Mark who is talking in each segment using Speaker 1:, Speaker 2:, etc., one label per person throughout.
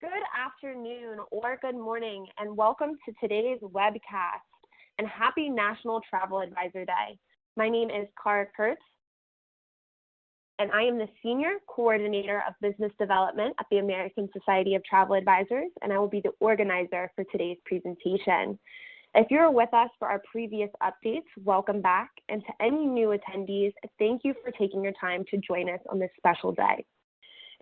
Speaker 1: Good afternoon or good morning, and welcome to today's webcast, and happy National Travel Advisor Day. My name is Cara Kurtz, and I am the Senior Coordinator of Business Development at the American Society of Travel Advisors, and I will be the organizer for today's presentation. If you're with us for our previous updates, welcome back, and to any new attendees, thank you for taking your time to join us on this special day.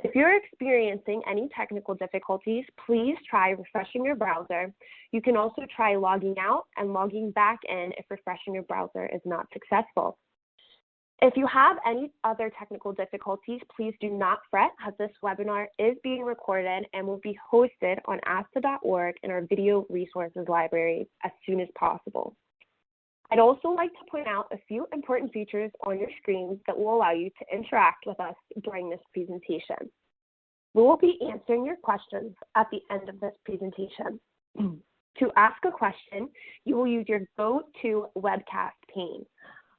Speaker 1: If you're experiencing any technical difficulties, please try refreshing your browser. You can also try logging out and logging back in if refreshing your browser is not successful. If you have any other technical difficulties, please do not fret, as this webinar is being recorded and will be hosted on asta.org in our video resources library as soon as possible. I'd also like to point out a few important features on your screens that will allow you to interact with us during this presentation. We will be answering your questions at the end of this presentation. To ask a question, you will use your Go to Webcast pane.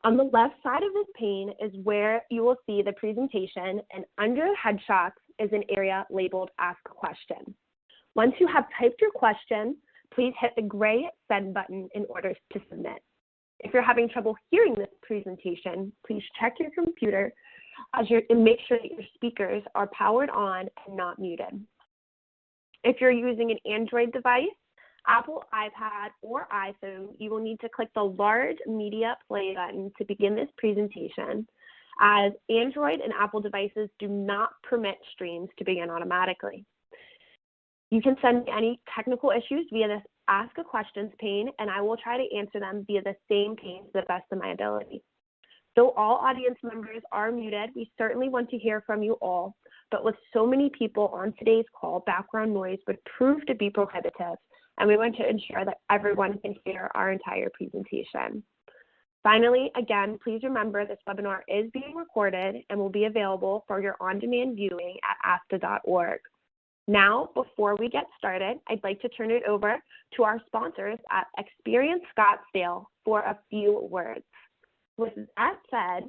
Speaker 1: On the left side of this pane is where you will see the presentation, and under headshots is an area labeled Ask a Question. Once you have typed your question, please hit the gray Send button in order to submit. If you're having trouble hearing this presentation, please check your computer and make sure that your speakers are powered on and not muted. If you're using an Android device, Apple iPad, or iPhone, you will need to click the large media play button to begin this presentation, as Android and Apple devices do not permit streams to begin automatically. You can send me any technical issues via this Ask a Questions pane, and I will try to answer them via the same pane to the best of my ability. Though all audience members are muted, we certainly want to hear from you all, but with so many people on today's call, background noise would prove to be prohibitive, and we want to ensure that everyone can hear our entire presentation. Finally, again, please remember this webinar is being recorded and will be available for your on-demand viewing at asta.org. Now, before we get started, I'd like to turn it over to our sponsors at Experience Scottsdale for a few words. With that said,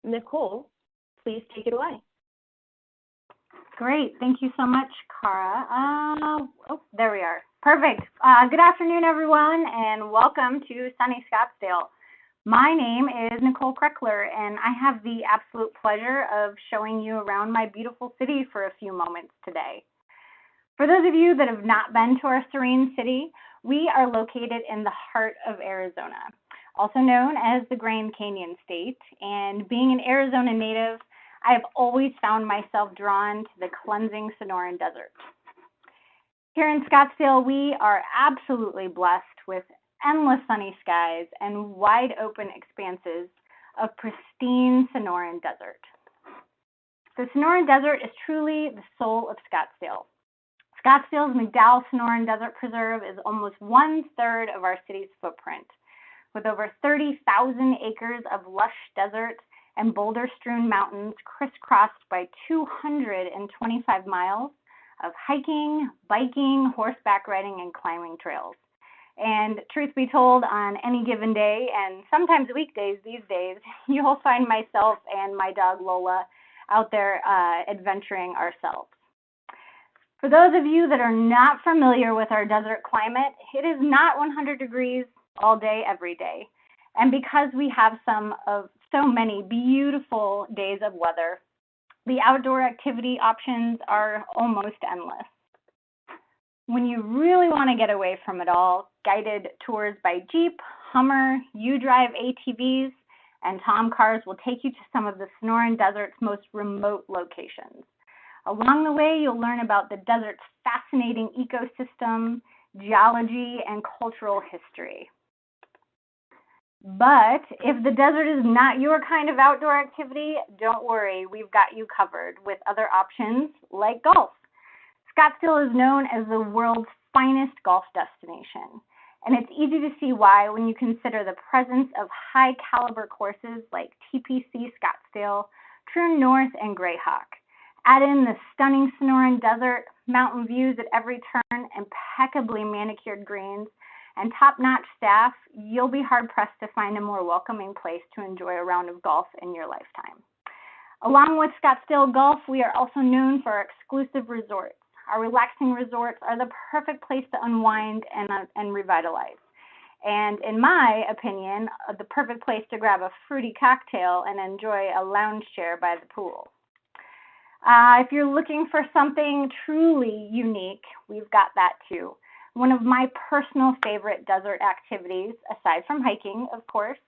Speaker 1: Nicole, please take it away.
Speaker 2: Great. Thank you so much, Cara. There we are. Perfect. Good afternoon, everyone, and welcome to sunny Scottsdale. My name is Nicole Kreckler, and I have the absolute pleasure of showing you around my beautiful city for a few moments today. For those of you that have not been to our serene city, we are located in the heart of Arizona, also known as the Grand Canyon State. And being an Arizona native, I have always found myself drawn to the cleansing Sonoran Desert. Here in Scottsdale, we are absolutely blessed with endless sunny skies and wide open expanses of pristine Sonoran Desert. The Sonoran Desert is truly the soul of Scottsdale. Scottsdale's McDowell Sonoran Desert Preserve is almost 1/3 of our city's footprint, with over 30,000 acres of lush desert and boulder-strewn mountains crisscrossed by 225 miles of hiking, biking, horseback riding, and climbing trails. And truth be told, on any given day, and sometimes weekdays these days, you'll find myself and my dog Lola out there adventuring ourselves. For those of you that are not familiar with our desert climate, it is not 100 degrees all day, every day. And because we have so many beautiful days of weather, the outdoor activity options are almost endless. When you really want to get away from it all, guided tours by Jeep, Hummer, U-Drive ATVs, and Tom cars will take you to some of the Sonoran Desert's most remote locations. Along the way, you'll learn about the desert's fascinating ecosystem, geology, and cultural history. But if the desert is not your kind of outdoor activity, don't worry, we've got you covered with other options like golf. Scottsdale is known as the world's finest golf destination, and it's easy to see why when you consider the presence of high-caliber courses like TPC Scottsdale, True North, and Greyhawk. Add in the stunning Sonoran Desert, mountain views at every turn, impeccably manicured greens, and top-notch staff, you'll be hard-pressed to find a more welcoming place to enjoy a round of golf in your lifetime. Along with Scottsdale Golf, we are also known for our exclusive resorts, Our relaxing resorts are the perfect place to unwind and revitalize. And in my opinion, the perfect place to grab a fruity cocktail and enjoy a lounge chair by the pool. If you're looking for something truly unique, we've got that too. One of my personal favorite desert activities, aside from hiking, of course,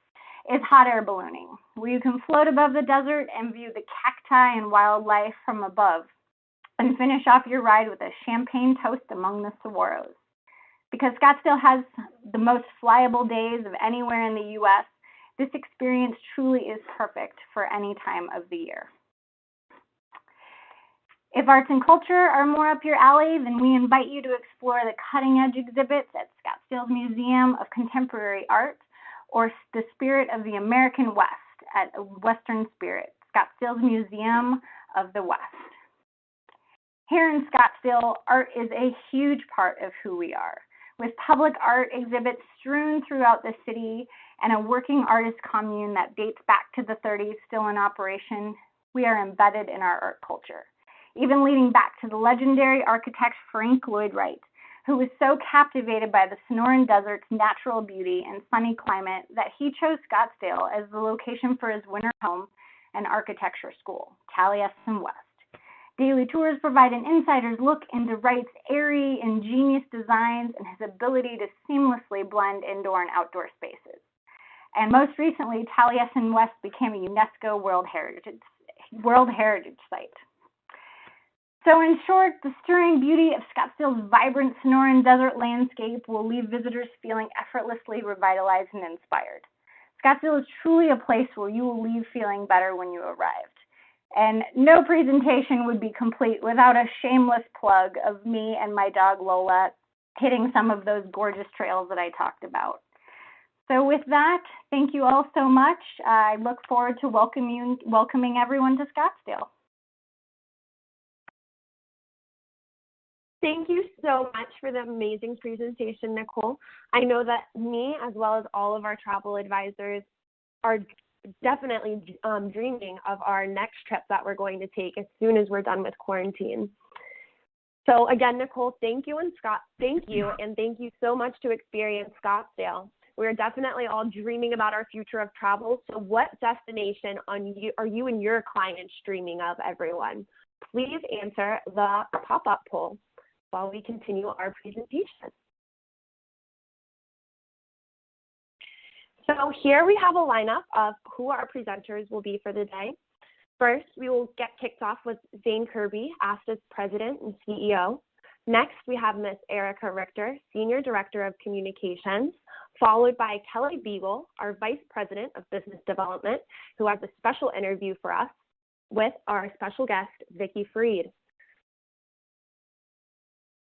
Speaker 2: is hot air ballooning, where you can float above the desert and view the cacti and wildlife from above, and finish off your ride with a champagne toast among the saguaros. Because Scottsdale has the most flyable days of anywhere in the U.S., this experience truly is perfect for any time of the year. If arts and culture are more up your alley, then we invite you to explore the cutting-edge exhibits at Scottsdale's Museum of Contemporary Art, or the Spirit of the American West at Western Spirit, Scottsdale's Museum of the West. Here in Scottsdale, art is a huge part of who we are. With public art exhibits strewn throughout the city and a working artist commune that dates back to the 30s still in operation, we are embedded in our art culture, even leading back to the legendary architect Frank Lloyd Wright, who was so captivated by the Sonoran Desert's natural beauty and sunny climate that he chose Scottsdale as the location for his winter home and architecture school, Taliesin West. Daily tours provide an insider's look into Wright's airy, ingenious designs and his ability to seamlessly blend indoor and outdoor spaces. And most recently, Taliesin West became a UNESCO World Heritage Site. So in short, the stirring beauty of Scottsdale's vibrant Sonoran desert landscape will leave visitors feeling effortlessly revitalized and inspired. Scottsdale is truly a place where you will leave feeling better when you arrived. And no presentation would be complete without a shameless plug of me and my dog Lola hitting some of those gorgeous trails that I talked about. So with that, thank you all so much. I look forward to welcoming everyone to Scottsdale.
Speaker 1: Thank you so much for the amazing presentation, Nicole. I know that me, as well as all of our travel advisors, are definitely dreaming of our next trip that we're going to take as soon as we're done with quarantine. So again, Nicole, thank you, and thank you so much to Experience Scottsdale. We're definitely all dreaming about our future of travel. So what destination are you and your clients dreaming of, everyone? Please answer the pop-up poll while we continue our presentation. So here we have a lineup of who our presenters will be for the day. First, we will get kicked off with Zane Kerby, ASTA's President and CEO. Next, we have Ms. Erica Richter, Senior Director of Communications, followed by Kelly Beagle, our Vice President of Business Development, who has a special interview for us with our special guest, Vicki Freed.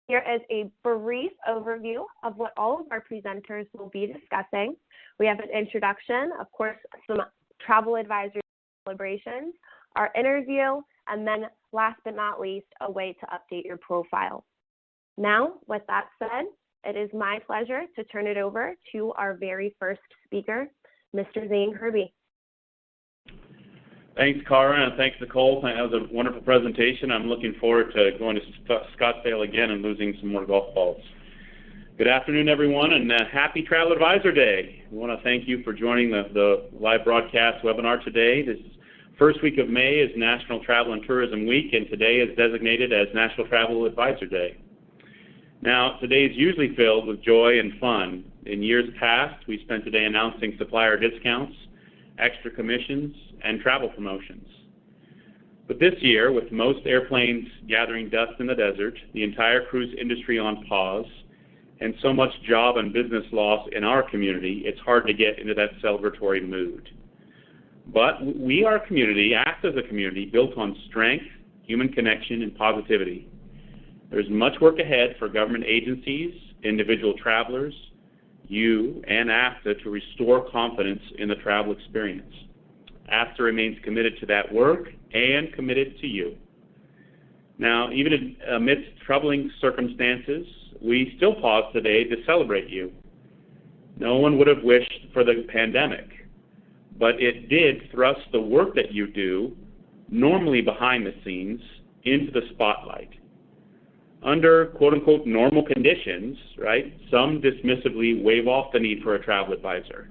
Speaker 1: Here is a brief overview of what all of our presenters will be discussing. We have an introduction, of course, some travel advisory celebrations, our interview, and then last but not least, a way to update your profile. Now, with that said, it is my pleasure to turn it over to our very first speaker, Mr. Zane Kerby.
Speaker 3: Thanks, Cara, and thanks, Nicole. That was a wonderful presentation. I'm looking forward to going to Scottsdale again and losing some more golf balls. Good afternoon, everyone, and happy Travel Advisor Day. We want to thank you for joining the live broadcast webinar today. This first week of May is National Travel and Tourism Week, and today is designated as National Travel Advisor Day. Now, today is usually filled with joy and fun. In years past, we spent today announcing supplier discounts, extra commissions, and travel promotions. But this year, with most airplanes gathering dust in the desert, the entire cruise industry on pause, and so much job and business loss in our community, it's hard to get into that celebratory mood. But we are a community, act as a community, built on strength, human connection, and positivity. There's much work ahead for government agencies, individual travelers, you, and AFTA to restore confidence in the travel experience. AFTA remains committed to that work and committed to you. Now, even amidst troubling circumstances, we still pause today to celebrate you. No one would have wished for the pandemic, but it did thrust the work that you do, normally behind the scenes, into the spotlight. Under quote-unquote normal conditions, right, some dismissively wave off the need for a travel advisor.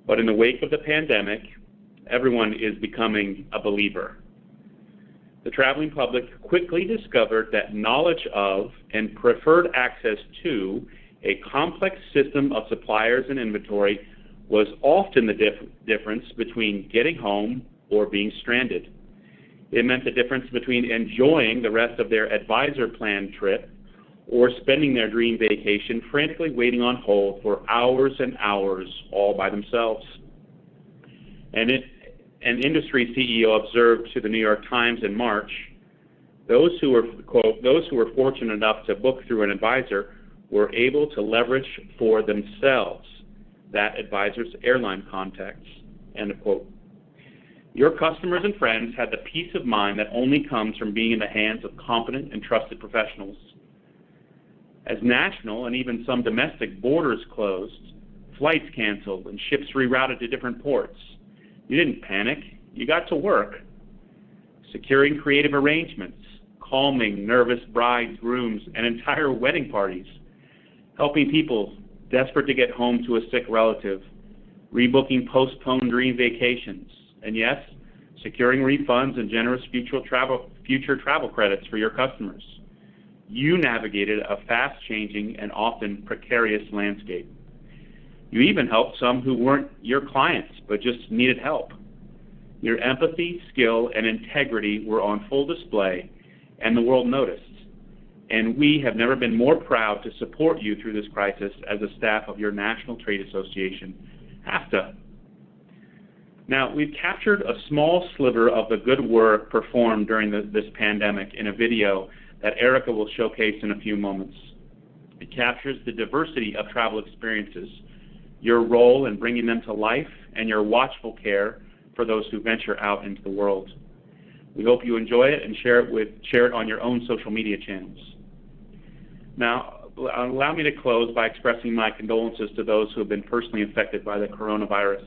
Speaker 3: But in the wake of the pandemic, everyone is becoming a believer. The traveling public quickly discovered that knowledge of and preferred access to a complex system of suppliers and inventory was often the difference between getting home or being stranded. It meant the difference between enjoying the rest of their advisor-planned trip or spending their dream vacation frantically waiting on hold for hours and hours all by themselves. And an industry CEO observed to the New York Times in March, those who were, quote, those who were fortunate enough to book through an advisor were able to leverage for themselves that advisor's airline contacts, end of quote. Your customers and friends had the peace of mind that only comes from being in the hands of competent and trusted professionals. As national and even some domestic borders closed, flights canceled, and ships rerouted to different ports, you didn't panic, you got to work. Securing creative arrangements, calming nervous brides, grooms, and entire wedding parties, helping people desperate to get home to a sick relative, rebooking postponed dream vacations, and yes, securing refunds and generous future travel credits for your customers. You navigated a fast-changing and often precarious landscape. You even helped some who weren't your clients but just needed help. Your empathy, skill, and integrity were on full display, and the world noticed. And we have never been more proud to support you through this crisis as a staff of your National Trade Association, AFTA. Now, we've captured a small sliver of the good work performed during this pandemic in a video that Erica will showcase in a few moments. It captures the diversity of travel experiences, your role in bringing them to life, and your watchful care for those who venture out into the world. We hope you enjoy it and share it on your own social media channels. Now, allow me to close by expressing my condolences to those who have been personally affected by the coronavirus.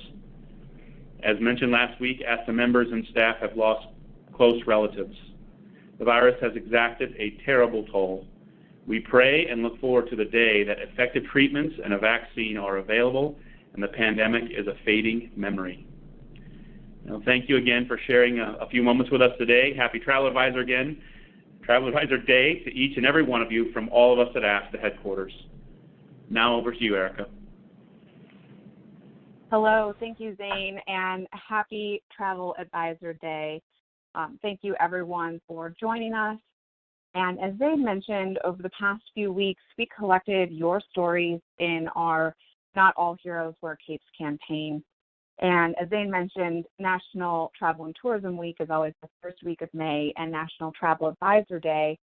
Speaker 3: As mentioned last week, AFTA members and staff have lost close relatives. The virus has exacted a terrible toll. We pray and look forward to the day that effective treatments and a vaccine are available and the pandemic is a fading memory. Now, thank you again for sharing a few moments with us today. Happy Travel Advisor Day to each and every one of you from all of us at AFTA headquarters. Now over to you, Erica.
Speaker 4: Hello, thank you, Zane, and happy Travel Advisor Day. Thank you, everyone, for joining us. And as Zane mentioned, over the past few weeks, we collected your stories in our Not All Heroes Wear Capes campaign. And as Zane mentioned, National Travel and Tourism Week is always the first week of May, and National Travel Advisor Day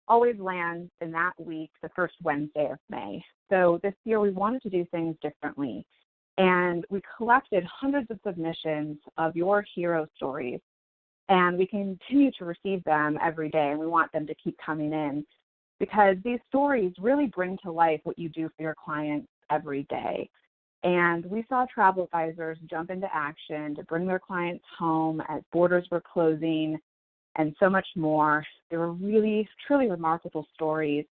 Speaker 4: always lands in that week, the first Wednesday of May. So this year we wanted to do things differently. And we collected hundreds of submissions of your hero stories. And we continue to receive them every day, and we want them to keep coming in because these stories really bring to life what you do for your clients every day. And we saw travel advisors jump into action to bring their clients home as borders were closing and so much more. They were really, truly remarkable stories,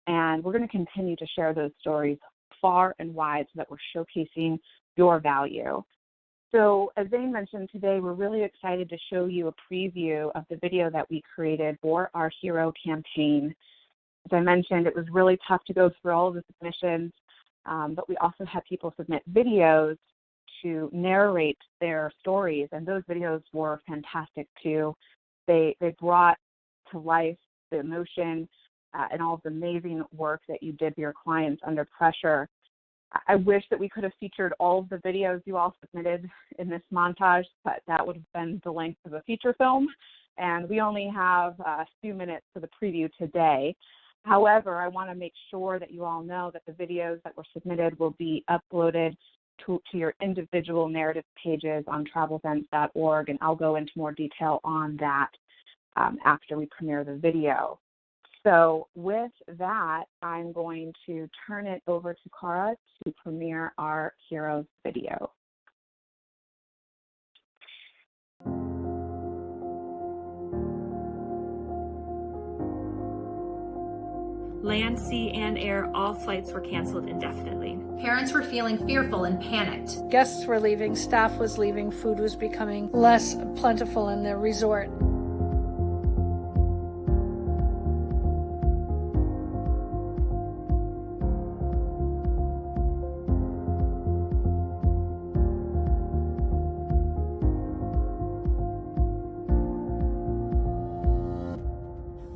Speaker 4: and we're going to continue to share those stories far and wide so that we're showcasing your value. So as Zane mentioned today, we're really excited to show you a preview of the video that we created for our hero campaign. As I mentioned, it was really tough to go through all of the submissions, but we also had people submit videos to narrate their stories, and those videos were fantastic too. They brought to life the emotion and all of the amazing work that you did for your clients under pressure. I wish that we could have featured all of the videos you all submitted in this montage, but that would have been the length of a feature film, and we only have a few minutes for the preview today. However, I want to make sure that you all know that the videos that were submitted will be uploaded to your individual narrative pages on travelevents.org, and I'll go into more detail on that after we premiere the video. So with that, I'm going to turn it over to Cara to premiere our Heroes video.
Speaker 5: Land, sea, and air, all flights were canceled indefinitely.
Speaker 6: Parents were feeling fearful and panicked.
Speaker 7: Guests were leaving, staff was leaving, food was becoming less plentiful in the resort.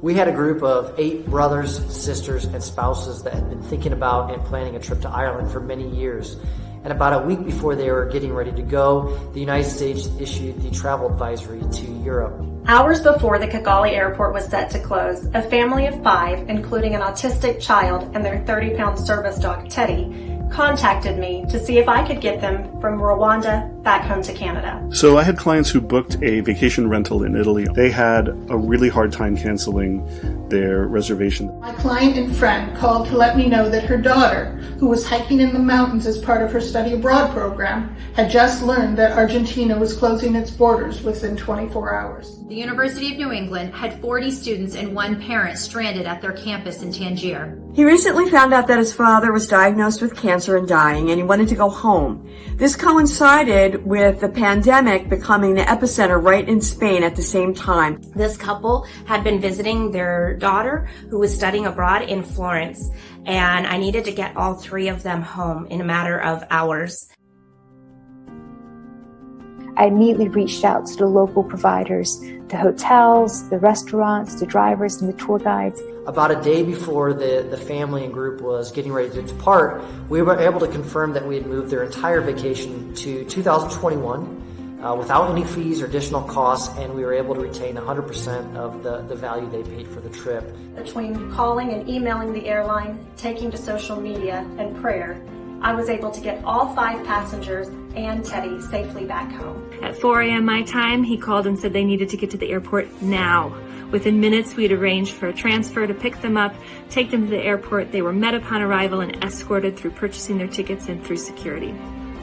Speaker 8: We had a group of 8 brothers, sisters, and spouses that had been thinking about and planning a trip to Ireland for many years. And about a week before they were getting ready to go, the United States issued the travel advisory to Europe.
Speaker 9: Hours before the Kigali airport was set to close, a family of 5, including an autistic child and their 30-pound service dog, Teddy, contacted me to see if I could get them from Rwanda back home to Canada.
Speaker 10: So I had clients who booked a vacation rental in Italy. They had a really hard time canceling their reservation.
Speaker 11: My client and friend called to let me know that her daughter, who was hiking in the mountains as part of her study abroad program, had just learned that Argentina was closing its borders within 24 hours.
Speaker 6: The University of New England had 40 students and 1 parent stranded at their campus in Tangier.
Speaker 12: He recently found out that his father was diagnosed with cancer and dying, and he wanted to go home. This coincided with the pandemic becoming the epicenter right in Spain at the same time.
Speaker 13: This couple had been visiting their daughter who was studying abroad in Florence, and I needed to get all 3 of them home in a matter of hours.
Speaker 14: I immediately reached out to the local providers, the hotels, the restaurants, the drivers, and the tour guides.
Speaker 8: About a day before the family and group was getting ready to depart, we were able to confirm that we had moved their entire vacation to 2021 without any fees or additional costs, and we were able to retain 100% of the value they paid for the trip.
Speaker 9: Between calling and emailing the airline, taking to social media, and prayer, I was able to get all 5 passengers and Teddy safely back home.
Speaker 5: At 4 a.m. my time, he called and said they needed to get to the airport now. Within minutes, we'd arranged for a transfer to pick them up, take them to the airport. They were met upon arrival and escorted through purchasing their tickets and through security.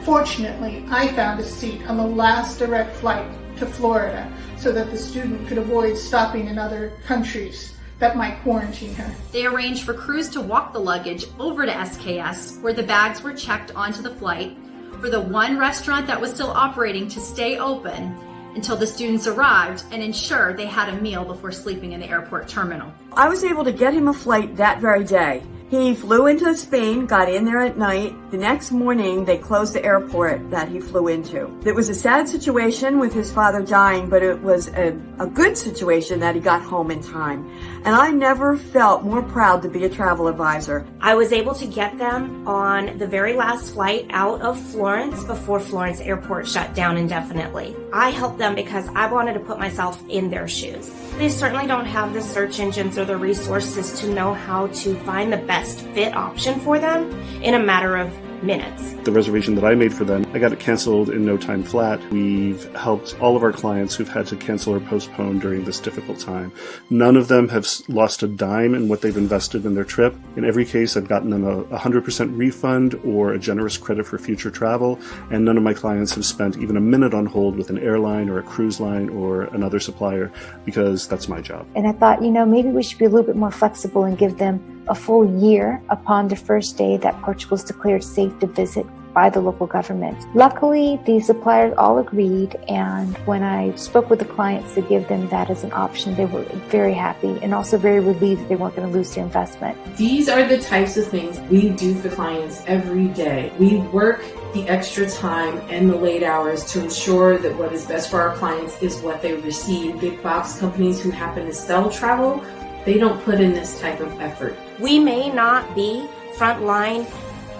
Speaker 11: Fortunately, I found a seat on the last direct flight to Florida so that the student could avoid stopping in other countries that might quarantine her.
Speaker 6: They arranged for crews to walk the luggage over to SKS, where the bags were checked onto the flight, for the 1 restaurant that was still operating to stay open until the students arrived and ensure they had a meal before sleeping in the airport terminal.
Speaker 12: I was able to get him a flight that very day. He flew into Spain, got in there at night. The next morning, they closed the airport that he flew into. It was a sad situation with his father dying, but it was a good situation that he got home in time. And I never felt more proud to be a travel advisor.
Speaker 13: I was able to get them on the very last flight out of Florence before Florence airport shut down indefinitely. I helped them because I wanted to put myself in their shoes. They certainly don't have the search engines or the resources to know how to find the best fit option for them in a matter of minutes.
Speaker 10: The reservation that I made for them, I got it canceled in no time flat. We've helped all of our clients who've had to cancel or postpone during this difficult time. None of them have lost a dime in what they've invested in their trip. In every case, I've gotten them a 100% refund or a generous credit for future travel, and none of my clients have spent even a minute on hold with an airline or a cruise line or another supplier, because that's my job.
Speaker 14: And I thought, maybe we should be a little bit more flexible and give them a full year upon the first day that Portugal's declared safe to visit by the local government. Luckily, the suppliers all agreed, and when I spoke with the clients to give them that as an option, they were very happy and also very relieved that they weren't going to lose their investment.
Speaker 15: These are the types of things we do for clients every day. We work the extra time and the late hours to ensure that what is best for our clients is what they receive. Big box companies who happen to sell travel, they don't put in this type of effort.
Speaker 13: We may not be frontline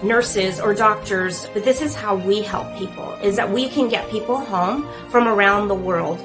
Speaker 13: nurses or doctors, but this is how we help people, is that we can get people home from around the world.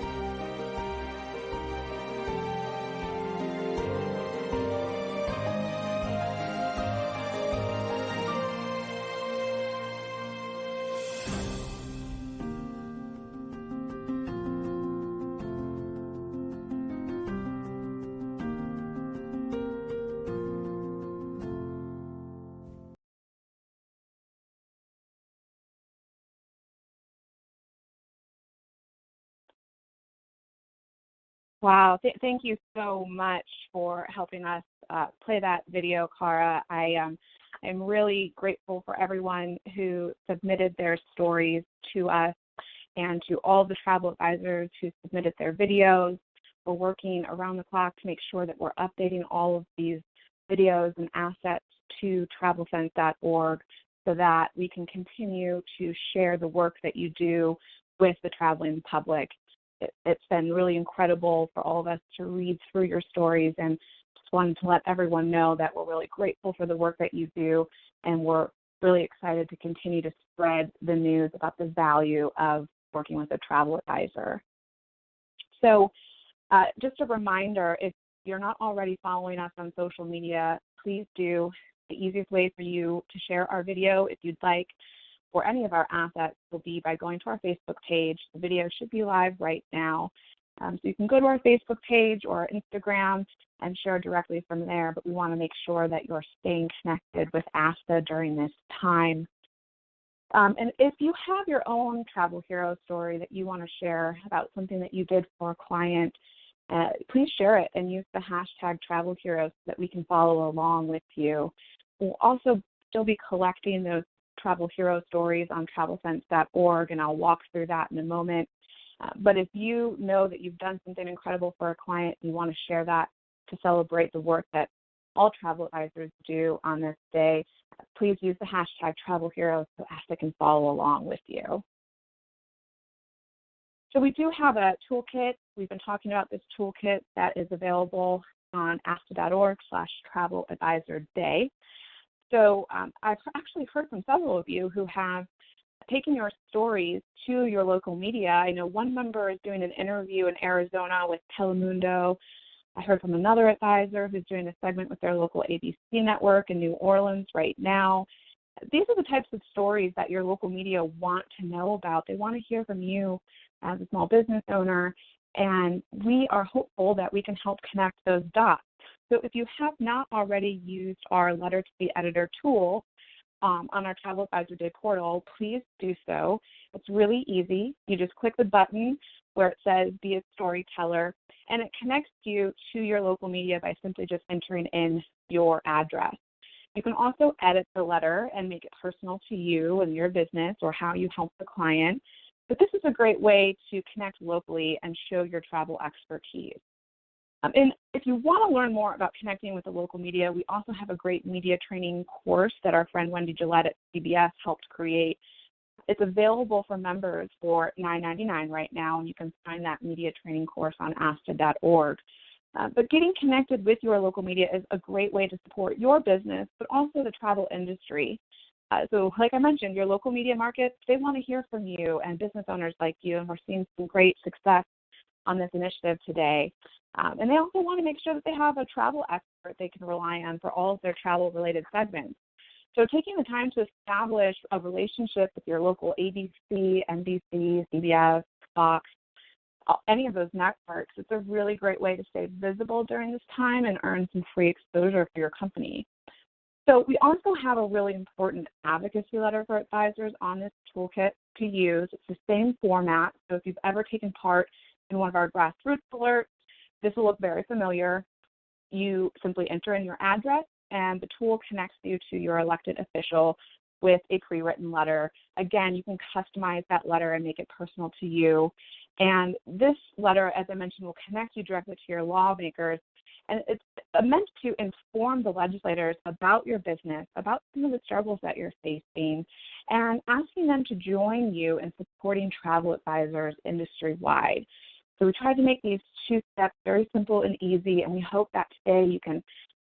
Speaker 4: Wow, thank you so much for helping us play that video, Cara. I'm really grateful for everyone who submitted their stories to us and to all the travel advisors who submitted their videos. We're working around the clock to make sure that we're updating all of these videos and assets to travelsense.org so that we can continue to share the work that you do with the traveling public. It's been really incredible for all of us to read through your stories, and just wanted to let everyone know that we're really grateful for the work that you do, and we're really excited to continue to spread the news about the value of working with a travel advisor. So just a reminder, if you're not already following us on social media, please do. The easiest way for you to share our video, if you'd like, or any of our assets, will be by going to our Facebook page. The video should be live right now. So you can go to our Facebook page or Instagram and share directly from there, but we want to make sure that you're staying connected with ASTA during this time. And if you have your own travel hero story that you want to share about something that you did for a client, please share it and use the hashtag travel heroes so that we can follow along with you. We'll also still be collecting those travel hero stories on travelsense.org, and I'll walk through that in a moment. But if you know that you've done something incredible for a client and you want to share that to celebrate the work that all travel advisors do on this day, please use the hashtag travel heroes so ASTA can follow along with you. So we do have a toolkit. We've been talking about this toolkit that is available on asta.org/traveladvisorday. So I've actually heard from several of you who have taken your stories to your local media. I know one member is doing an interview in Arizona with Telemundo. I heard from another advisor who's doing a segment with their local ABC network in New Orleans right now. These are the types of stories that your local media want to know about. They want to hear from you as a small business owner, and we are hopeful that we can help connect those dots. So if you have not already used our Letter to the Editor tool on our Travel Advisor Day portal, please do so. It's really easy. You just click the button where it says Be a Storyteller, and it connects you to your local media by simply just entering in your address. You can also edit the letter and make it personal to you and your business or how you help the client. But this is a great way to connect locally and show your travel expertise. And if you want to learn more about connecting with the local media, we also have a great media training course that our friend Wendy Gillette at CBS helped create. It's available for members for $9.99 right now, and you can find that media training course on asta.org. But getting connected with your local media is a great way to support your business, but also the travel industry. So like I mentioned, your local media markets, they want to hear from you and business owners like you, and we're seeing some great success on this initiative today. And they also want to make sure that they have a travel expert they can rely on for all of their travel-related segments. So taking the time to establish a relationship with your local ABC, NBC, CBS, Fox, any of those networks, it's a really great way to stay visible during this time and earn some free exposure for your company. So we also have a really important advocacy letter for advisors on this toolkit to use. It's the same format, so if you've ever taken part in one of our grassroots alerts, this will look very familiar. You simply enter in your address, and the tool connects you to your elected official with a pre-written letter. Again, you can customize that letter and make it personal to you. And this letter, as I mentioned, will connect you directly to your lawmakers. And it's meant to inform the legislators about your business, about some of the struggles that you're facing, and asking them to join you in supporting travel advisors industry-wide. So we tried to make these two steps very simple and easy, and we hope that today you can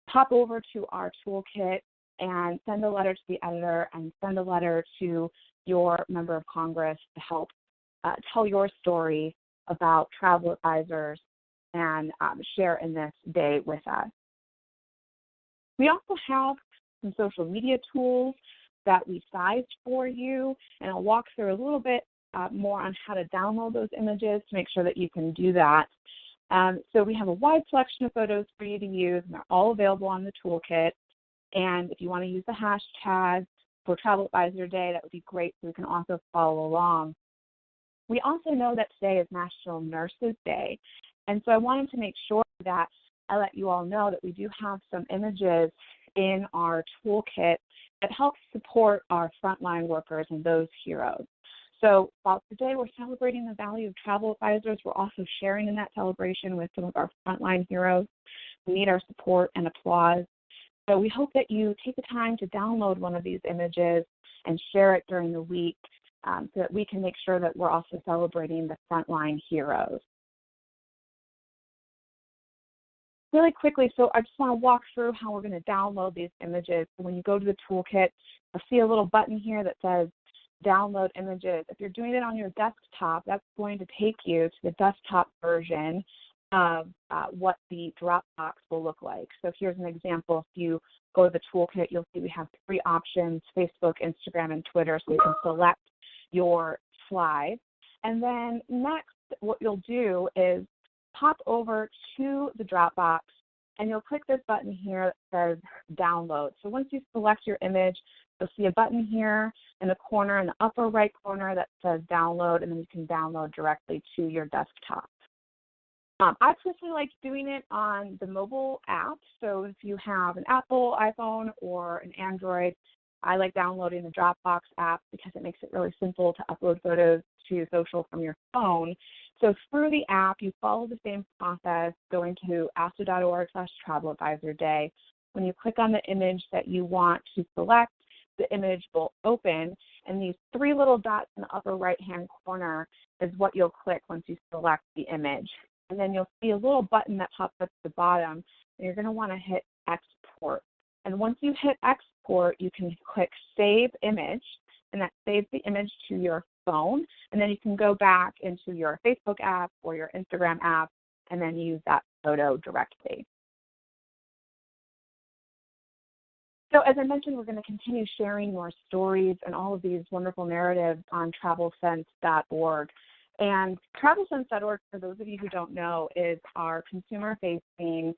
Speaker 4: pop over to our toolkit and send a letter to the editor and send a letter to your member of Congress to help tell your story about travel advisors and share in this day with us. We also have some social media tools that we sized for you, and I'll walk through a little bit more on how to download those images to make sure that you can do that. So we have a wide selection of photos for you to use, and they're all available on the toolkit. And if you want to use the hashtag for Travel Advisor Day, that would be great, so we can also follow along. We also know that today is National Nurses Day, And so I wanted to make sure that I let you all know that we do have some images in our toolkit that helps support our frontline workers and those heroes. So while today we're celebrating the value of travel advisors, we're also sharing in that celebration with some of our frontline heroes who need our support and applause. So we hope that you take the time to download one of these images and share it during the week so that we can make sure that we're also celebrating the frontline heroes. Really quickly, so I just want to walk through how we're going to download these images. So when you go to the toolkit, you'll see a little button here that says download images. If you're doing it on your desktop, that's going to take you to the desktop version of what the Dropbox will look like. So here's an example. If you go to the toolkit, you'll see we have 3 options: Facebook, Instagram, and Twitter. So you can select your slide. And then next, what you'll do is pop over to the Dropbox and you'll click this button here that says download. So once you select your image, you'll see a button here in the corner, in the upper right corner, that says download, and then you can download directly to your desktop. I personally like doing it on the mobile app. So if you have an Apple iPhone or an Android, I like downloading the Dropbox app because it makes it really simple to upload photos to social from your phone. So through the app, you follow the same process, going to asta.org/traveladvisorday. When you click on the image that you want to select, the image will open, and these 3 little dots in the upper right-hand corner is what you'll click once you select the image. And then you'll see a little button that pops up at the bottom, and you're going to want to hit export. And once you hit export, you can click save image, and that saves the image to your phone, and then you can go back into your Facebook app or your Instagram app and then use that photo directly. So as I mentioned, we're going to continue sharing more stories and all of these wonderful narratives on travelsense.org. And travelsense.org, for those of you who don't know, is our consumer-facing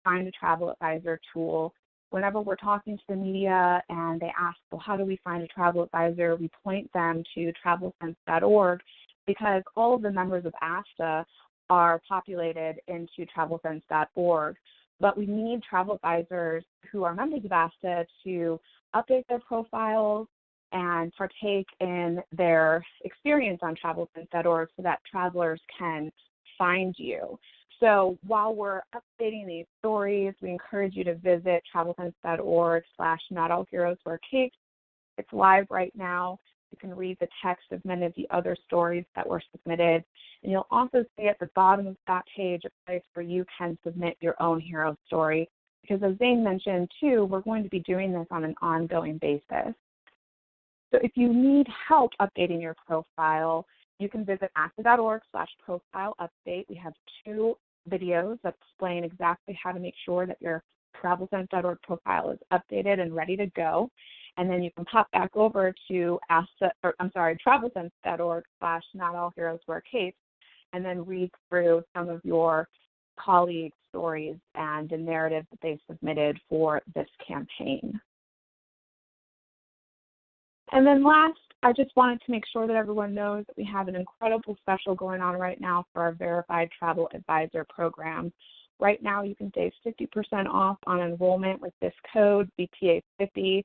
Speaker 4: Find a Travel Advisor tool. Whenever we're talking to the media and they ask, well, how do we find a travel advisor, we point them to travelsense.org because all of the members of ASTA are populated into travelsense.org. But we need travel advisors who are members of ASTA to update their profiles and partake in their experience on travelsense.org so that travelers can find you. So while we're updating these stories, we encourage you to visit travelsense.org/notalheroeswearcapes. It's live right now. You can read the text of many of the other stories that were submitted. And you'll also see at the bottom of that page a place where you can submit your own hero story. Because as Zane mentioned too, we're going to be doing this on an ongoing basis. So if you need help updating your profile, you can visit asta.org/profile update. We have 2 videos that explain exactly how to make sure that your travelsense.org profile is updated and ready to go. And then you can pop back over to travelsense.org/notalheroeswearcapes and then read through some of your colleagues' stories and the narrative that they've submitted for this campaign. And then last, I just wanted to make sure that everyone knows that we have an incredible special going on right now for our Verified Travel Advisor program. Right now, you can save 50% off on enrollment with this code, VTA50.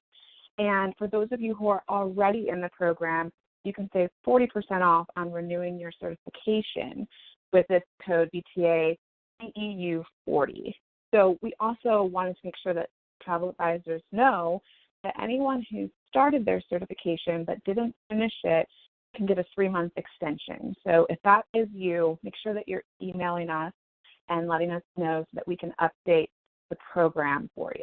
Speaker 4: And for those of you who are already in the program, you can save 40% off on renewing your certification with this code, VTA-CEU40. So we also wanted to make sure that travel advisors know that anyone who started their certification but didn't finish it can get a 3-month extension. So if that is you, make sure that you're emailing us and letting us know so that we can update the program for you.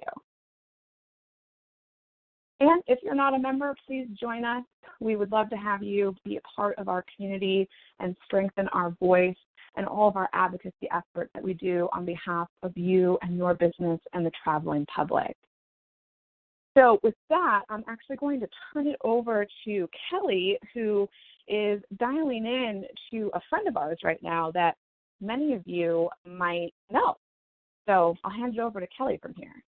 Speaker 4: And if you're not a member, please join us. We would love to have you be a part of our community and strengthen our voice and all of our advocacy efforts that we do on behalf of you and your business and the traveling public. So with that, I'm actually going to turn it over to Kelly, who is dialing in to a friend of ours right now that many of you might know. So I'll hand it over to Kelly from here.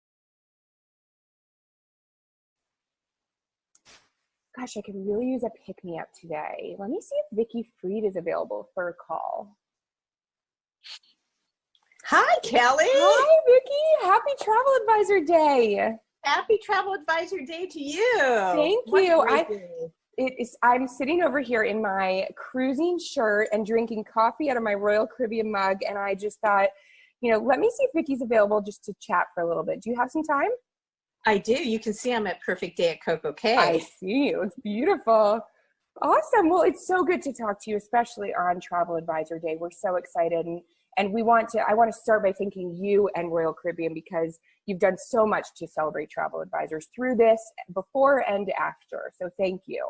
Speaker 16: Gosh, I could really use a pick-me-up today. Let me see if Vicky Freed is available for a call.
Speaker 17: Hi, Kelly.
Speaker 16: Hi, Vicki. Happy Travel Advisor Day.
Speaker 17: Happy Travel Advisor Day to you.
Speaker 16: Thank
Speaker 17: What
Speaker 16: you.
Speaker 17: a great day.
Speaker 16: I'm sitting over here in my cruising shirt and drinking coffee out of my Royal Caribbean mug, and I just thought, let me see if Vicki's available just to chat for a little bit. Do you have some time?
Speaker 17: I do. You can see I'm at Perfect Day at Coco Cay.
Speaker 16: I see. It's beautiful. Awesome. Well, it's so good to talk to you, especially on Travel Advisor Day. We're so excited, and I want to start by thanking you and Royal Caribbean because you've done so much to celebrate travel advisors through this, before and after. So thank you.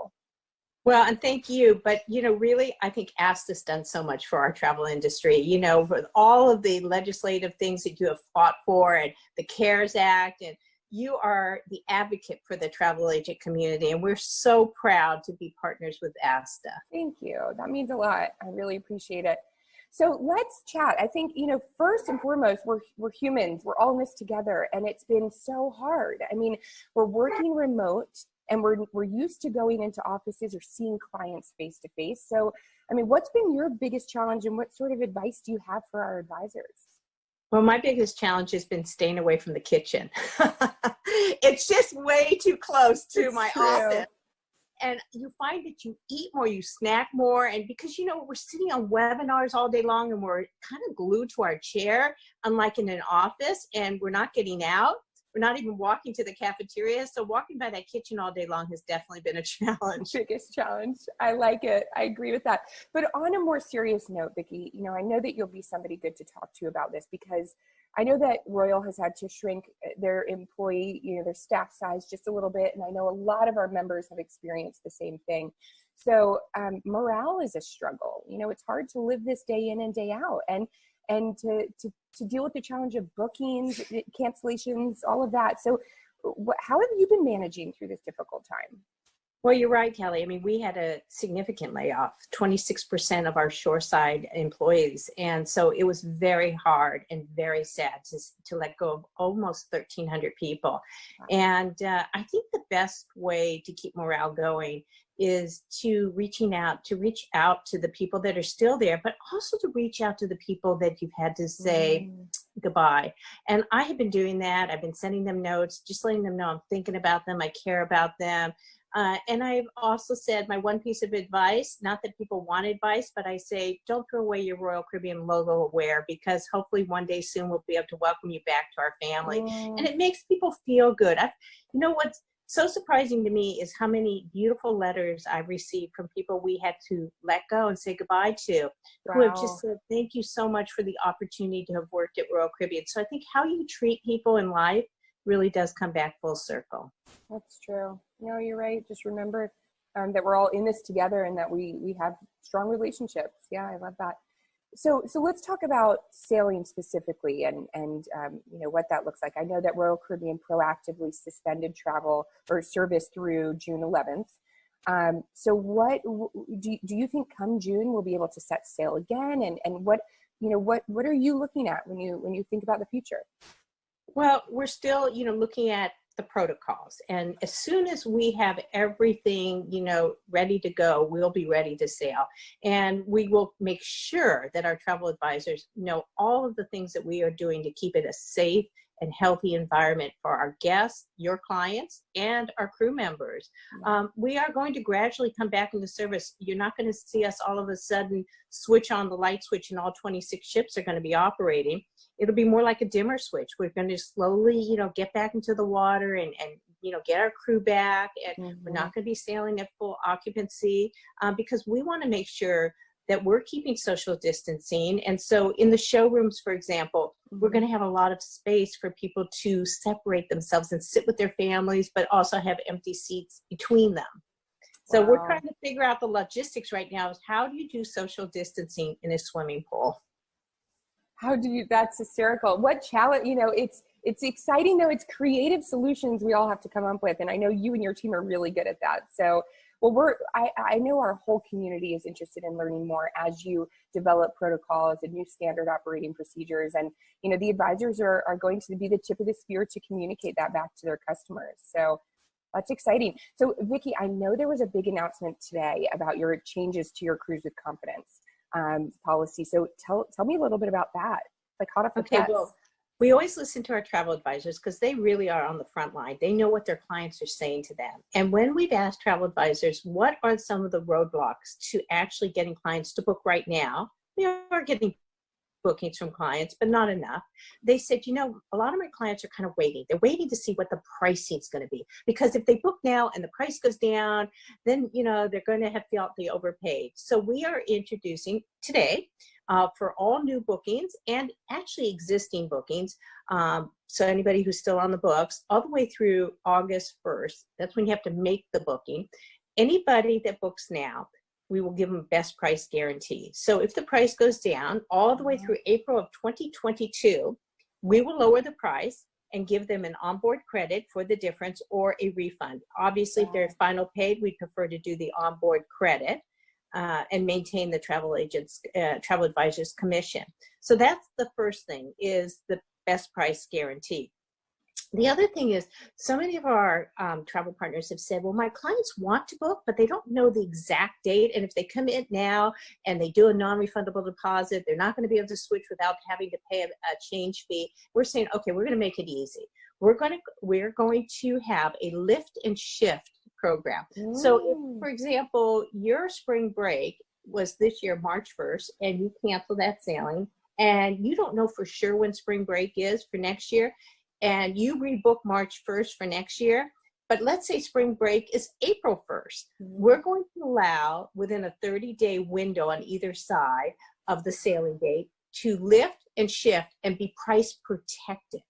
Speaker 17: Well, and thank you. But, really, I think ASTA's done so much for our travel industry, with all of the legislative things that you have fought for and the CARES Act, and you are the advocate for the travel agent community, and we're so proud to be partners with ASTA.
Speaker 16: Thank you. That means a lot. I really appreciate it. So let's chat. I think, first and foremost, we're humans. We're all in this together, and it's been so hard. I mean, we're working remote, and we're used to going into offices or seeing clients face to face. So, I mean, what's been your biggest challenge, and what sort of advice do you have for our advisors?
Speaker 17: Well, my biggest challenge has been staying away from the kitchen. It's just way too close to my office. And you find that you eat more, you snack more, and because, we're sitting on webinars all day long and we're kind of glued to our chair, unlike in an office, and we're not getting out. We're not even walking to the cafeteria. So walking by that kitchen all day long has definitely been a challenge.
Speaker 16: Biggest challenge. I like it. I agree with that. But on a more serious note, Vicki, I know that you'll be somebody good to talk to about this because I know that Royal has had to shrink their employee, their staff size just a little bit. And I know a lot of our members have experienced the same thing. So morale is a struggle. It's hard to live this day in and day out. And to deal with the challenge of bookings, cancellations, all of that. So how have you been managing through this difficult time?
Speaker 17: Well, you're right, Kelly. I mean, we had a significant layoff, 26% of our shoreside employees. And so it was very hard and very sad to let go of almost 1,300 people. And I think the best way to keep morale going is to reach out to the people that are still there, but also to reach out to the people that you've had to say goodbye. And I have been doing that. I've been sending them notes, just letting them know I'm thinking about them, I care about them. And I've also said my one piece of advice, not that people want advice, but I say, don't throw away your Royal Caribbean logo wear, because hopefully one day soon we'll be able to welcome you back to our family. And it makes people feel good. What's so surprising to me is how many beautiful letters I've received from people we had to let go and say goodbye to, who have just said, thank you so much for the opportunity to have worked at Royal Caribbean. So I think how you treat people in life really does come back full circle.
Speaker 16: That's true. No, you're right. Just remember that we're all in this together and that we have strong relationships. Yeah, I love that. So let's talk about sailing specifically and what that looks like. I know that Royal Caribbean proactively suspended travel or service through June 11th. So what do you think come June we'll be able to set sail again? And what are you looking at when you think about the future?
Speaker 17: Well, we're still, looking at the protocols. And as soon as we have everything, ready to go, we'll be ready to sail. And we will make sure that our travel advisors know all of the things that we are doing to keep it a safe and healthy environment for our guests, your clients, and our crew members. We are going to gradually come back into service. You're not going to see us all of a sudden switch on the light switch and all 26 ships are going to be operating. It'll be more like a dimmer switch. We're going to slowly, get back into the water and get our crew back. And we're not going to be sailing at full occupancy because we want to make sure that we're keeping social distancing. And so in the showrooms, for example, we're going to have a lot of space for people to separate themselves and sit with their families, but also have empty seats between them. So we're trying to figure out the logistics right now is how do you do social distancing in a swimming pool?
Speaker 16: That's hysterical. What challenge, it's exciting though. It's creative solutions we all have to come up with. And I know you and your team are really good at that. So, I know our whole community is interested in learning more as you develop protocols and new standard operating procedures. And, the advisors are going to be the tip of the spear to communicate that back to their customers. So that's exciting. So Vicki, I know there was a big announcement today about your changes to your Cruise with Confidence policy. So tell me a little bit about that. like hot off the
Speaker 17: Okay,
Speaker 16: press?
Speaker 17: well, we always listen to our travel advisors because they really are on the front line. They know what their clients are saying to them. And when we've asked travel advisors, what are some of the roadblocks to actually getting clients to book right now? We are getting bookings from clients, but not enough. They said, you know, a lot of my clients are kind of waiting. They're waiting to see what the pricing is going to be. Because if they book now and the price goes down, then, you know, they're going to have felt they overpaid. So we are introducing today for all new bookings and actually existing bookings. So anybody who's still on the books, all the way through August 1st, that's when you have to make the booking. Anybody that books now, we will give them best price guarantee. So if the price goes down all the way through April of 2022, we will lower the price and give them an onboard credit for the difference or a refund. Obviously, if they're final paid, we prefer to do the onboard credit and maintain the travel advisor's commission. So that's the first thing, is the best price guarantee. The other thing is, so many of our travel partners have said, well, my clients want to book, but they don't know the exact date. And if they come in now and they do a non-refundable deposit, they're not going to be able to switch without having to pay a change fee. We're saying, okay, we're going to make it easy. We're going to have a lift and shift program. So if, for example, your spring break was this year, March 1st, and you cancel that sailing, and you don't know for sure when spring break is for next year, and you rebook March 1st for next year, but let's say spring break is April 1st. We're going to allow within a 30-day window on either side of the sailing date to lift and shift and be price protected.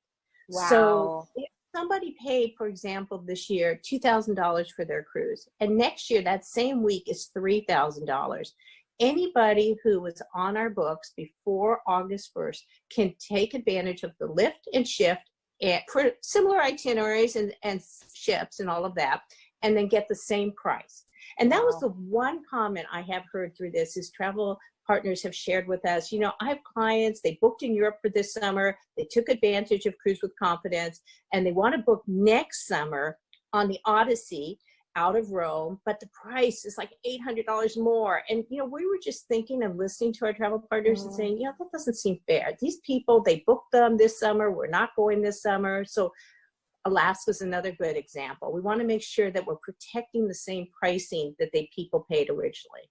Speaker 16: Wow.
Speaker 17: So if somebody paid, for example, this year, $2,000 for their cruise, and next year, that same week is $3,000. Anybody who was on our books before August 1st can take advantage of the lift and shift and for similar itineraries and ships and all of that, and then get the same price. And that was the one comment I have heard through this, is travel partners have shared with us, you know, I have clients, they booked in Europe for this summer, they took advantage of Cruise with Confidence, and they want to book next summer on the Odyssey out of Rome, but the price is like $800 more. And, you know, we were just thinking and listening to our travel partners and saying, yeah, that doesn't seem fair. These people, they booked them this summer. We're not going this summer. So Alaska's another good example. We want to make sure that we're protecting the same pricing that people paid originally.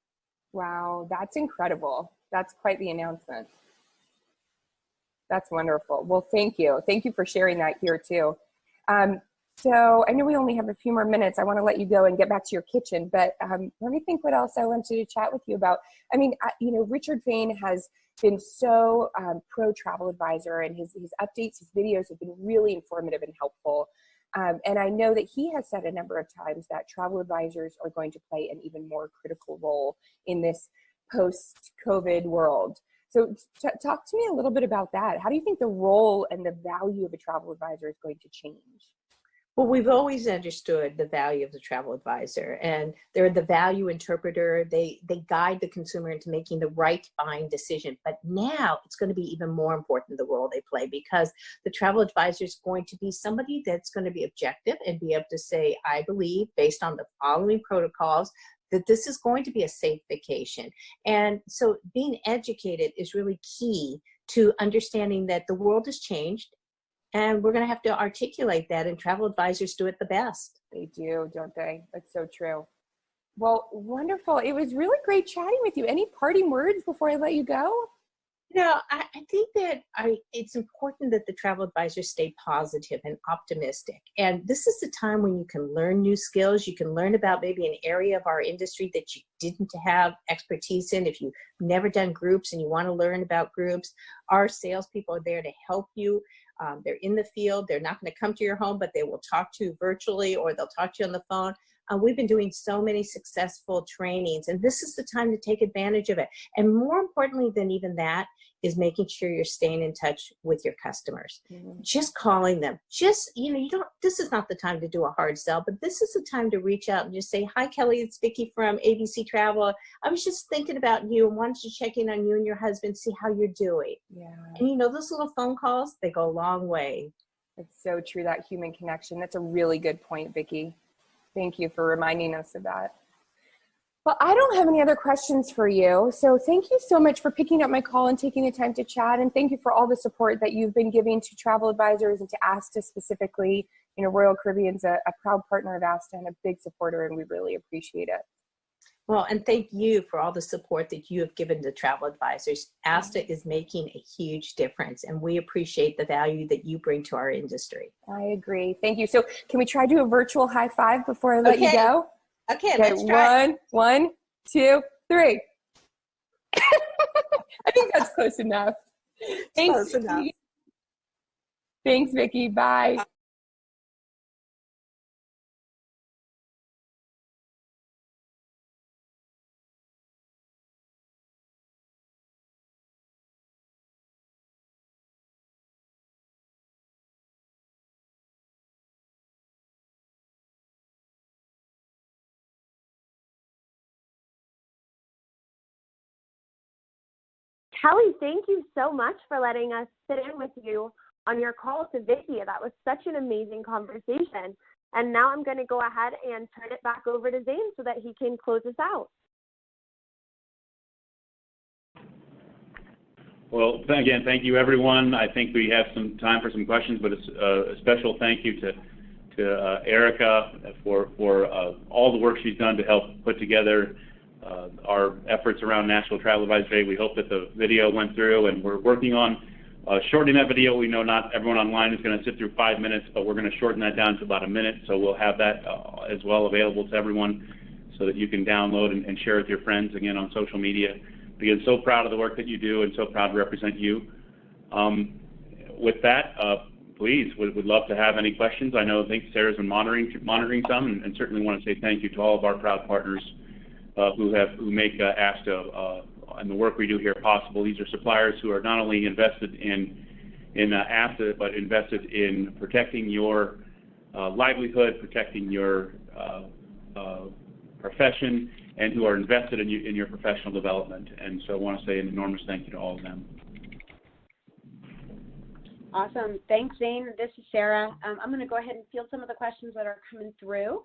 Speaker 16: Wow, that's incredible. That's quite the announcement. That's wonderful. Well, thank you. Thank you for sharing that here too. So I know we only have a few more minutes. I want to let you go and get back to your kitchen, but let me think what else I wanted to chat with you about. I mean, you know, Richard Fain has been so pro travel advisor, and his updates, his videos have been really informative and helpful. And I know that he has said a number of times that travel advisors are going to play an even more critical role in this post-COVID world. So talk to me a little bit about that. How do you think the role and the value of a travel advisor is going to change?
Speaker 17: Well, we've always understood the value of the travel advisor, and they're the value interpreter. They guide the consumer into making the right buying decision. But now it's going to be even more important, the role they play, because the travel advisor is going to be somebody that's going to be objective and be able to say, I believe, based on the following protocols, that this is going to be a safe vacation. And so being educated is really key to understanding that the world has changed. And we're going to have to articulate that, and travel advisors do it the best.
Speaker 16: They do, don't they? That's so true. Well, wonderful. It was really great chatting with you. Any parting words before I let you go?
Speaker 17: You know, I think that it's important that the travel advisors stay positive and optimistic. And this is the time when you can learn new skills. You can learn about maybe an area of our industry that you didn't have expertise in. If you've never done groups and you want to learn about groups, our salespeople are there to help you. They're in the field. They're not going to come to your home, but they will talk to you virtually, or they'll talk to you on the phone. We've been doing so many successful trainings, and this is the time to take advantage of it. And more importantly than even that is making sure you're staying in touch with your customers. Just calling them. Just, you know, this is not the time to do a hard sell, but this is the time to reach out and just say, hi, Kelly, it's Vicki from ABC Travel. I was just thinking about you and wanted to check in on you and your husband, see how you're doing.
Speaker 16: Yeah.
Speaker 17: And, you know, those little phone calls, they go a long way.
Speaker 16: It's so true, that human connection. That's a really good point, Vicki. Thank you for reminding us of that. Well, I don't have any other questions for you. So thank you so much for picking up my call and taking the time to chat. And thank you for all the support that you've been giving to travel advisors and to ASTA specifically. You know, Royal Caribbean's a proud partner of ASTA and a big supporter, and we really appreciate it.
Speaker 17: Well, and thank you for all the support that you have given to travel advisors. ASTA is making a huge difference, and we appreciate the value that you bring to our industry.
Speaker 16: I agree. Thank you. So can we try to do a virtual high five before I let you go?
Speaker 17: Okay, let's try.
Speaker 16: One, two, three. I think that's close enough. Thanks.
Speaker 17: Close enough.
Speaker 16: Thanks, Vicki. Bye.
Speaker 1: Kelly, thank you so much for letting us sit in with you on your call to Vicki. That was such an amazing conversation. And now I'm going to go ahead and turn it back over to Zane so that he can close us out.
Speaker 3: Well, again, thank you, everyone. I think we have some time for some questions, but a special thank you to Erica for all the work she's done to help put together our efforts around National Travel Advisory Day. We hope that the video went through, and we're working on shortening that video. We know not everyone online is going to sit through 5 minutes, but we're going to shorten that down to about a minute, so we'll have that as well available to everyone so that you can download and share with your friends, again, on social media. Again, so proud of the work that you do and so proud to represent you. With that, please, would love to have any questions. I think Sarah's been monitoring some, and certainly want to say thank you to all of our proud partners who make ASTA and the work we do here possible. These are suppliers who are not only invested in ASTA, but invested in protecting your livelihood, protecting your profession, and who are invested in your professional development. And so I want to say an enormous thank you to all of them.
Speaker 18: Awesome. Thanks, Zane. This is Sarah. I'm going to go ahead and field some of the questions that are coming through.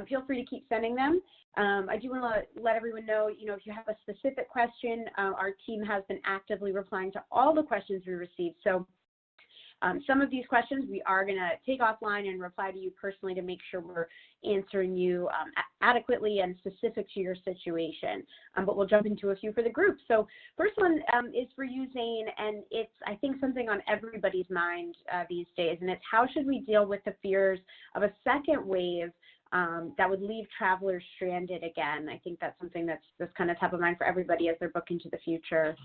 Speaker 18: Feel free to keep sending them. I do want to let everyone know, if you have a specific question, our team has been actively replying to all the questions we received. So some of these questions we are going to take offline and reply to you personally to make sure we're answering you adequately and specific to your situation. But we'll jump into a few for the group. So first one is for you, Zane, and it's, I think, something on everybody's mind these days, and it's how should we deal with the fears of a second wave that would leave travelers stranded again? I think that's something that's kind of top of mind for everybody as they're booking to the future.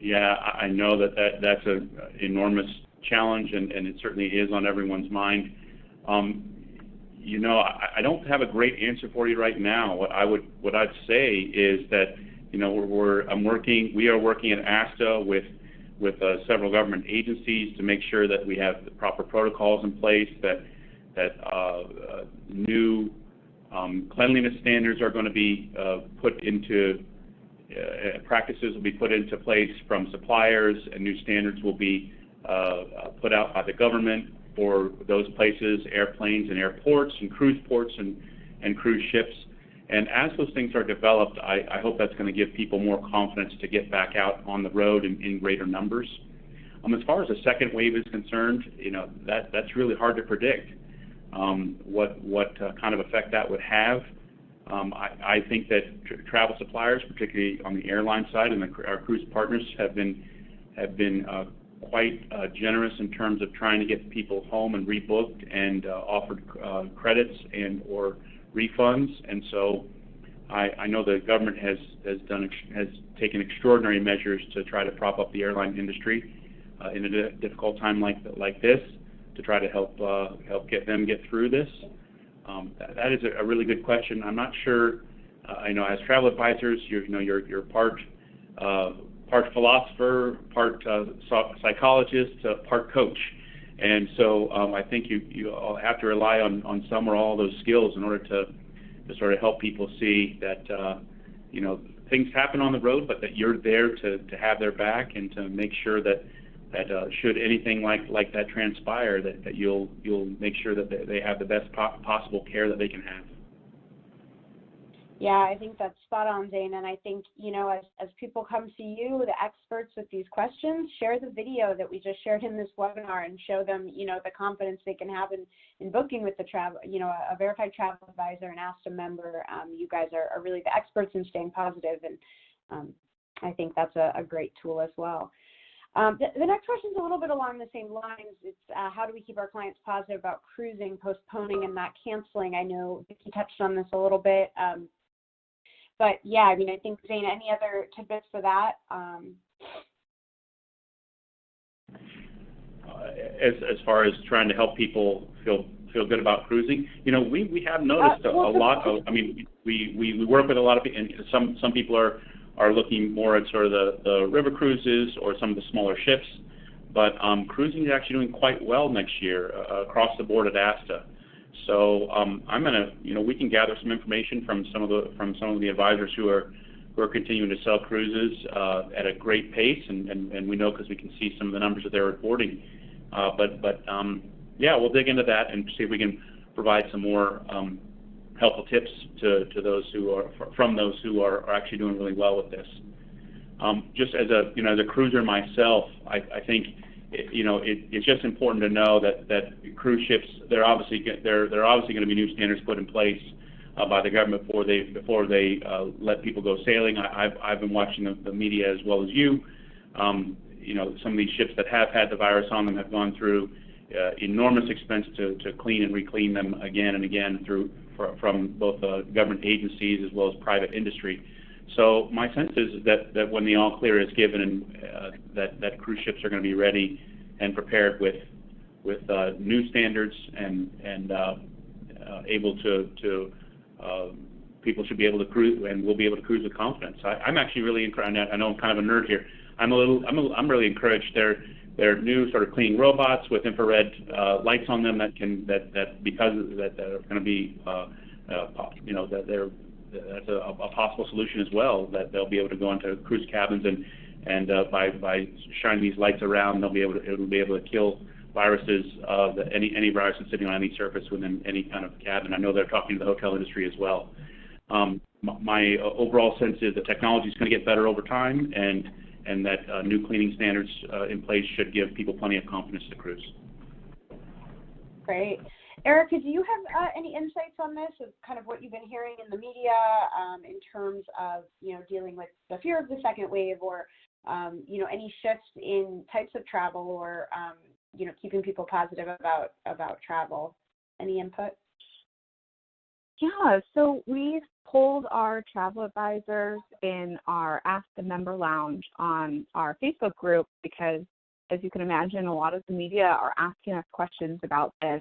Speaker 3: Yeah, I know that's an enormous challenge, and it certainly is on everyone's mind. I don't have a great answer for you right now. What I'd say is that we are working at ASTA with several government agencies to make sure that we have the proper protocols in place, that new cleanliness standards are going to be put into practices will be put into place from suppliers, and new standards will be put out by the government for those places, airplanes and airports and cruise ports and cruise ships. And as those things are developed, I hope that's going to give people more confidence to get back out on the road in greater numbers. As far as the second wave is concerned, that's really hard to predict what kind of effect that would have. I think that travel suppliers, particularly on the airline side, and our cruise partners have been quite generous in terms of trying to get people home and rebooked and offered credits and or refunds. And so I know the government has taken extraordinary measures to try to prop up the airline industry in a difficult time like this, to try to help get through this. That is a really good question. I'm not sure. As travel advisors, you're part philosopher, part psychologist, part coach, and so I think you all have to rely on some or all of those skills in order to sort of help people see that things happen on the road, but that you're there to have their back and to make sure that should anything like that transpire, that you'll make sure that they have the best possible care that they can have.
Speaker 18: Yeah, I think that's spot on, Zane. And I think, as people come to you, the experts with these questions, share the video that we just shared in this webinar and show them, the confidence they can have in booking with the travel, a verified travel advisor and ASTA member. You guys are really the experts in staying positive, and I think that's a great tool as well. The next question is a little bit along the same lines. It's how do we keep our clients positive about cruising, postponing, and not canceling? I know Vicki touched on this a little bit. But yeah, I think, Zane, any other tidbits for that?
Speaker 3: As far as trying to help people feel good about cruising, we have noticed a lot of. We work with a lot of people, and some people are looking more at sort of the river cruises or some of the smaller ships, but cruising is actually doing quite well next year across the board at ASTA. So we can gather some information from some of the advisors who are continuing to sell cruises at a great pace, and we know because we can see some of the numbers that they're reporting. Yeah, we'll dig into that and see if we can provide some more helpful tips to those who are actually doing really well with this. Just as a cruiser myself, I think it's just important to know that cruise ships, there are obviously going to be new standards put in place by the government before they let people go sailing. I've been watching the media as well as you. Some of these ships that have had the virus on them have gone through enormous expense to clean and re-clean them again and again from both government agencies as well as private industry. So my sense is that when the all clear is given, and that cruise ships are going to be ready and prepared with new standards and able to people should be able to cruise and will be able to cruise with confidence. I'm actually really encouraged. I know I'm kind of a nerd here. I'm really encouraged. They're new sort of cleaning robots with infrared lights on them that are going to be that's a possible solution as well, that they'll be able to go into cruise cabins and by shining these lights around, it'll be able to kill viruses, any viruses sitting on any surface within any kind of cabin. I know they're talking to the hotel industry as well. My overall sense is the technology is going to get better over time, and that new cleaning standards in place should give people plenty of confidence to cruise.
Speaker 18: Great. Erica, do you have any insights on this, of kind of what you've been hearing in the media in terms of, dealing with the fear of the second wave, or, any shifts in types of travel, or, keeping people positive about travel? Any input?
Speaker 4: Yeah, so we've polled our travel advisors in our Ask the Member Lounge on our Facebook group because, as you can imagine, a lot of the media are asking us questions about this.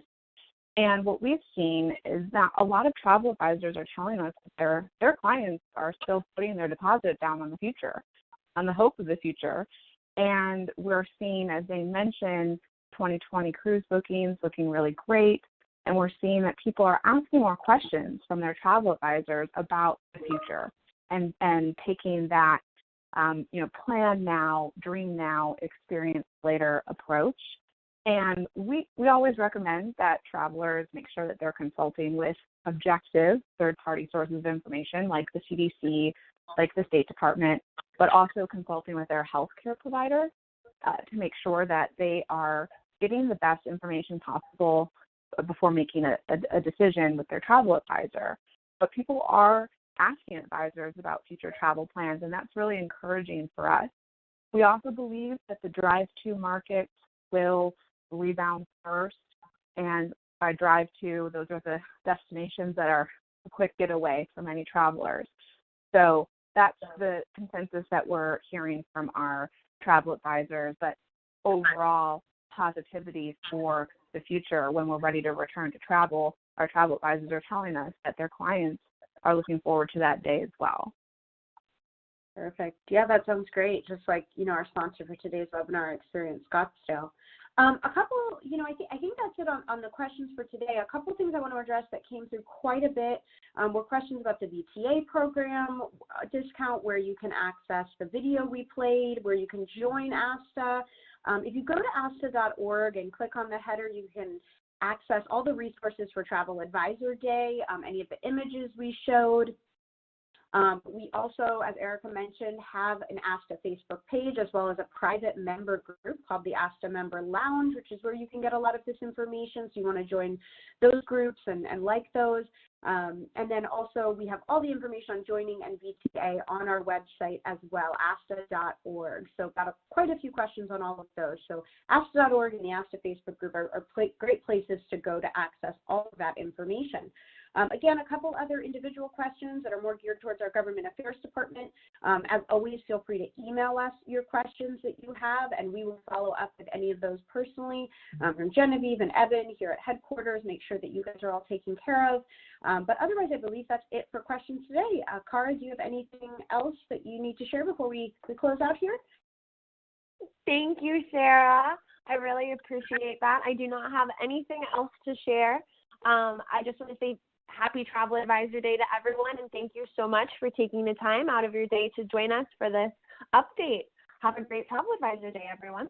Speaker 4: And what we've seen is that a lot of travel advisors are telling us that their clients are still putting their deposit down on the future, on the hope of the future. And we're seeing, as they mentioned, 2020 cruise bookings looking really great. And we're seeing that people are asking more questions from their travel advisors about the future and taking that, plan now, dream now, experience later approach. And we always recommend that travelers make sure that they're consulting with objective third-party sources of information like the CDC, like the State Department, but also consulting with their healthcare provider to make sure that they are getting the best information possible before making a decision with their travel advisor. But people are asking advisors about future travel plans, and that's really encouraging for us. We also believe that the drive-to markets will rebound first, and by drive-to, those are the destinations that are a quick getaway for many travelers. So that's the consensus that we're hearing from our travel advisors, but overall positivity for the future when we're ready to return to travel. Our travel advisors are telling us that their clients are looking forward to that day as well.
Speaker 18: Perfect. Yeah, that sounds great. Just like, our sponsor for today's webinar, Experience Scottsdale. A couple, I think that's it on the questions for today. A couple things I want to address that came through quite a bit were questions about the VTA program discount, where you can access the video we played, where you can join ASTA. If you go to asta.org and click on the header, you can access all the resources for Travel Advisor Day, any of the images we showed. We also, as Erica mentioned, have an ASTA Facebook page as well as a private member group called the ASTA Member Lounge, which is where you can get a lot of this information. So you want to join those groups and like those. And then also we have all the information on joining NVTA on our website as well, asta.org. So got quite a few questions on all of those. So asta.org and the ASTA Facebook group are great places to go to access all of that information. Again, a couple other individual questions that are more geared towards our Government Affairs Department. As always, feel free to email us your questions that you have, and we will follow up with any of those personally from Genevieve and Evan here at headquarters, make sure that you guys are all taken care of. But otherwise, I believe that's it for questions today. Cara, do you have anything else that you need to share before we close out here?
Speaker 1: Thank you, Sarah. I really appreciate that. I do not have anything else to share. I just want to say happy Travel Advisor Day to everyone, and thank you so much for taking the time out of your day to join us for this update. Have a great Travel Advisor Day, everyone.